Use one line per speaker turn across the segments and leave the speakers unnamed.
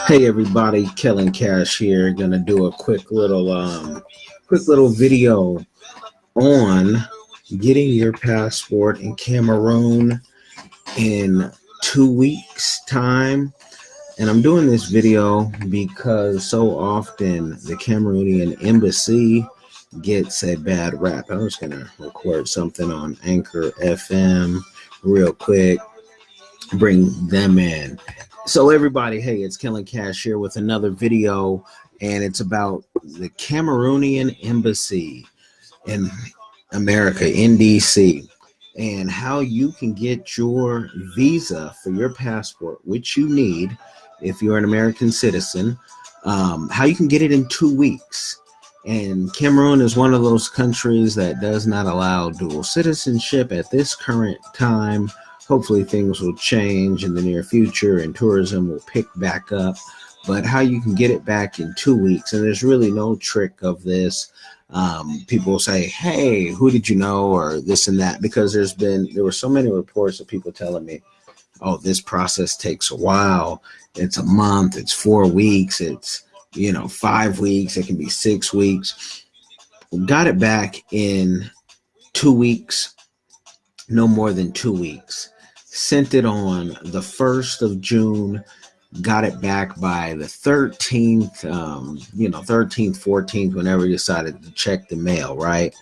Hey everybody, Kellen Cash here. Gonna do a quick little video on getting your passport in Cameroon in 2 weeks time. And I'm doing this video because so often the Cameroonian Embassy gets a bad rap. I'm just gonna record something on Anchor FM real quick, bring them in. So everybody, hey, it's Kellen Cash here with another video, and it's about the Cameroonian Embassy in America, in DC, and how you can get your visa for your passport, which you need if you're an American citizen, how you can get it in 2 weeks. And Cameroon is one of those countries that does not allow dual citizenship at this current time. Hopefully things will change in the near future and tourism will pick back up, but how you can get it back in 2 weeks. And there's really no trick of this. People will say, hey, who did you know, or this and that, because there were so many reports of people telling me, oh, this process takes a while. It's a month, it's 4 weeks, it's 5 weeks, it can be 6 weeks. Got it back in 2 weeks, no more than 2 weeks. Sent it on the 1st of June, got it back by the 13th, 13th, 14th, whenever you decided to check the mail, right?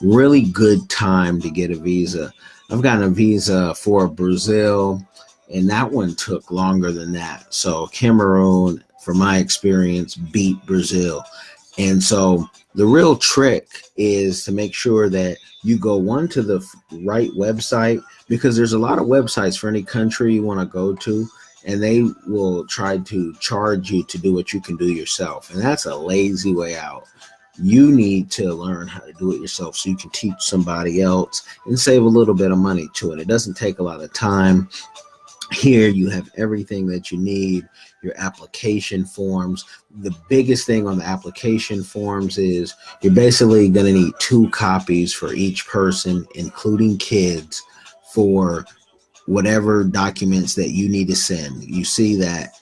Really good time to get a visa. I've gotten a visa for Brazil, and that one took longer than that. So Cameroon, from my experience, beat Brazil. And so the real trick is to make sure that you go to the right website, because there's a lot of websites for any country you want to go to, and they will try to charge you to do what you can do yourself. And that's a lazy way out. You need to learn how to do it yourself so you can teach somebody else and save a little bit of money to it. It doesn't take a lot of time. Here you have everything that you need, your application forms. The biggest thing on the application forms is you're basically going to need 2 copies for each person, including kids, for whatever documents that you need to send. You see that,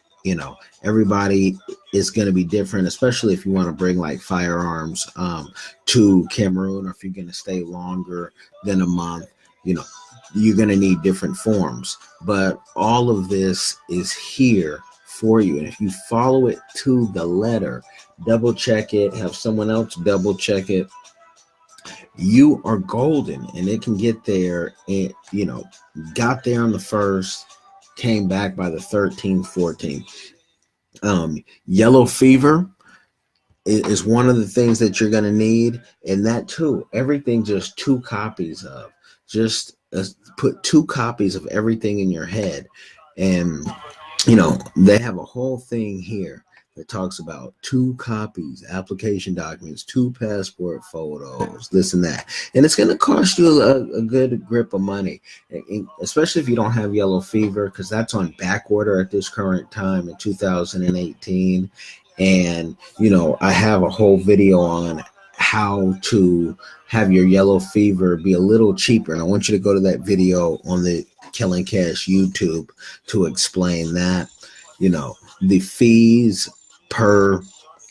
everybody is going to be different, especially if you want to bring like firearms to Cameroon, or if you're going to stay longer than a month, you're going to need different forms. But all of this is here for you. And if you follow it to the letter, double check it, have someone else double check it, you are golden. And it can get there, and got there on the 1st, came back by the 13th, 14th. Yellow fever is one of the things that you're going to need. And that too, everything just 2 copies of. Just put 2 copies of everything in your head. And they have a whole thing here that talks about 2 copies, application documents, 2 passport photos, this and that. And it's going to cost you a good grip of money, especially if you don't have yellow fever, because that's on back order at this current time in 2018. And I have a whole video on how to have your yellow fever be a little cheaper, and I want you to go to that video on the Kellen Cash YouTube to explain that. The fees per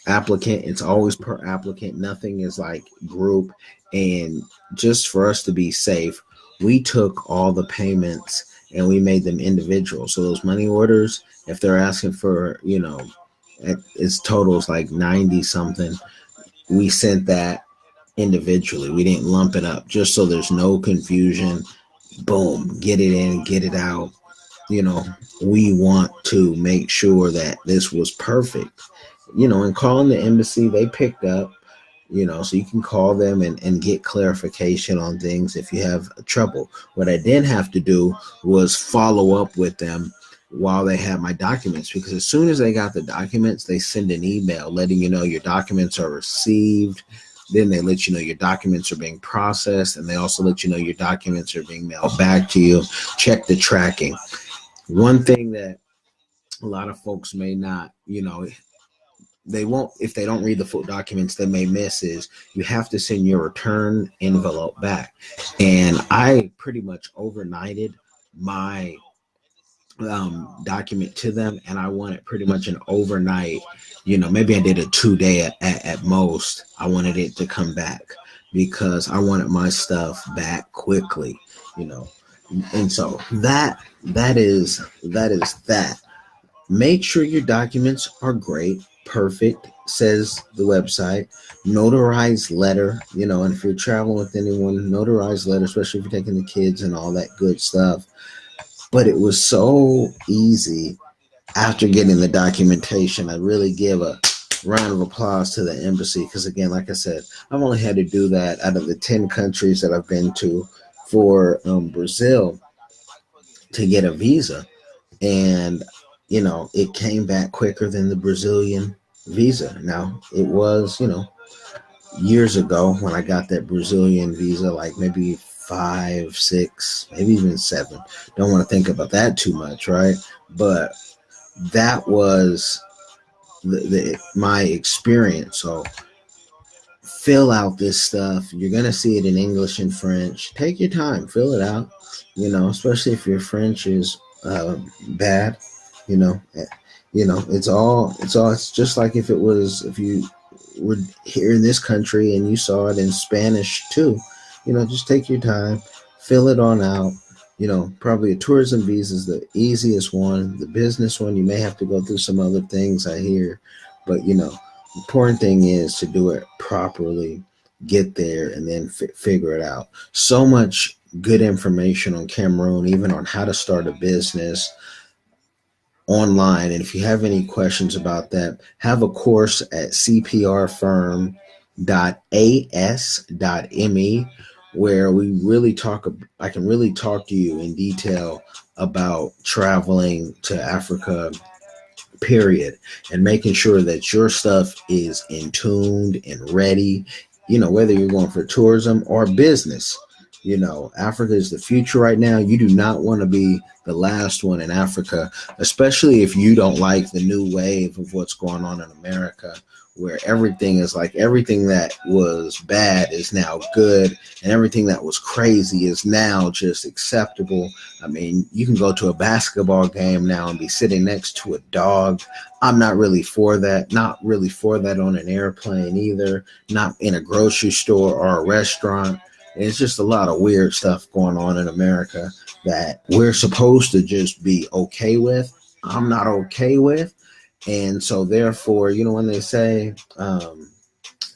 applicant, it's always per applicant, nothing is like group. And just for us to be safe, we took all the payments and we made them individual. So those money orders, if they're asking for its totals like 90 something, we sent that individually. We didn't lump it up, just so there's no confusion. Boom, get it in, get it out. We want to make sure that this was perfect. And calling the embassy, they picked up, so you can call them and get clarification on things if you have trouble. What I didn't have to do was follow up with them while they had my documents, because as soon as they got the documents, they send an email letting you know your documents are received. Then they let you know your documents are being processed, and they also let you know your documents are being mailed back to you. Check the tracking. One thing that a lot of folks may not, they won't, if they don't read the full documents, they may miss is you have to send your return envelope back. And I pretty much overnighted my document to them, and I wanted pretty much an overnight. Maybe I did a 2 day at most. I wanted it to come back because I wanted my stuff back quickly. You know, and so that is that. Make sure your documents are great, perfect, says the website. Notarized letter, and if you're traveling with anyone, notarized letter, especially if you're taking the kids and all that good stuff. But it was so easy after getting the documentation. I really give a round of applause to the embassy because, again, like I said, I've only had to do that out of the 10 countries that I've been to for Brazil to get a visa. And, it came back quicker than the Brazilian visa. Now, it was, years ago when I got that Brazilian visa, like maybe 5, 6, maybe even 7. Don't want to think about that too much, right? But that was my experience. So fill out this stuff. You're gonna see it in English and French. Take your time, fill it out. Especially if your French is bad. You know, eh, it's just like if you were here in this country and you saw it in Spanish too. Just take your time, fill it on out. Probably a tourism visa is the easiest one. The business one, you may have to go through some other things, I hear. But, important thing is to do it properly, get there, and then figure it out. So much good information on Cameroon, even on how to start a business online. And if you have any questions about that, have a course at cprfirm.as.me where I can really talk to you in detail about traveling to Africa, period, and making sure that your stuff is in tuned and ready, whether you're going for tourism or business. Africa is the future right now. You do not want to be the last one in Africa, especially if you don't like the new wave of what's going on in America, where everything that was bad is now good, and everything that was crazy is now just acceptable. I mean, you can go to a basketball game now and be sitting next to a dog. I'm not really for that. Not really for that on an airplane either. Not in a grocery store or a restaurant. It's just a lot of weird stuff going on in America that we're supposed to just be okay with. I'm not okay with. And so therefore, when they say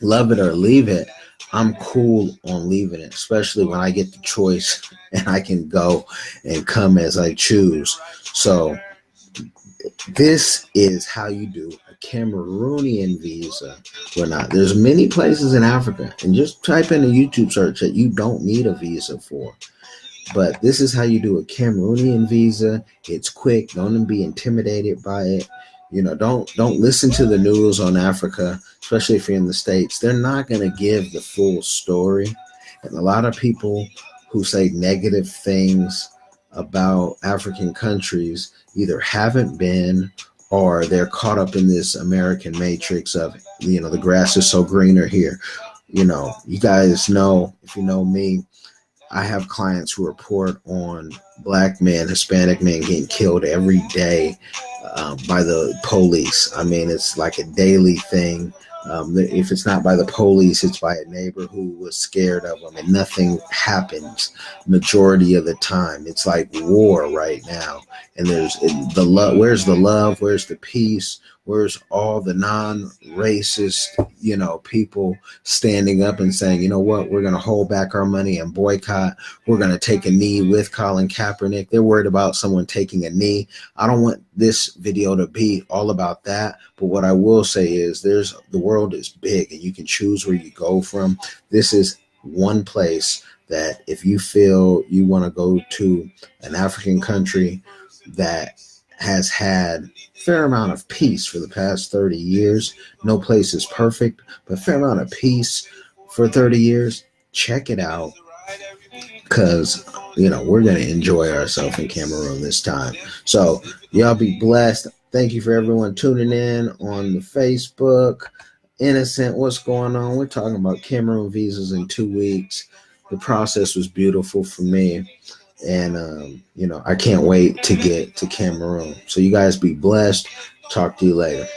love it or leave it, I'm cool on leaving it, especially when I get the choice and I can go and come as I choose. So this is how you do a Cameroonian visa or not. There's many places in Africa, and just type in a YouTube search that you don't need a visa for. But this is how you do a Cameroonian visa. It's quick. Don't be intimidated by it. Don't listen to the news on Africa, especially if you're in the States. They're not going to give the full story. And a lot of people who say negative things about African countries either haven't been or they're caught up in this American matrix of, the grass is so greener here. You guys know, if you know me, I have clients who report on Black men, Hispanic men getting killed every day by the police. I mean, it's like a daily thing. If it's not by the police, it's by a neighbor who was scared of them, and nothing happens majority of the time. It's like war right now. And there's the love. Where's the love? Where's the peace? Where's all the non-racist, people standing up and saying, you know what, we're going to hold back our money and boycott. We're going to take a knee with Colin Kaepernick. They're worried about someone taking a knee. I don't want this video to be all about that. But what I will say is the world is big and you can choose where you go from. This is one place that if you feel you want to go to an African country that has had a fair amount of peace for the past 30 years. No place is perfect, but a fair amount of peace for 30 years. Check it out because, we're going to enjoy ourselves in Cameroon this time. So y'all be blessed. Thank you for everyone tuning in on the Facebook. Innocent, what's going on? We're talking about Cameroon visas in 2 weeks. The process was beautiful for me. And, I can't wait to get to Cameroon. So you guys be blessed. Talk to you later.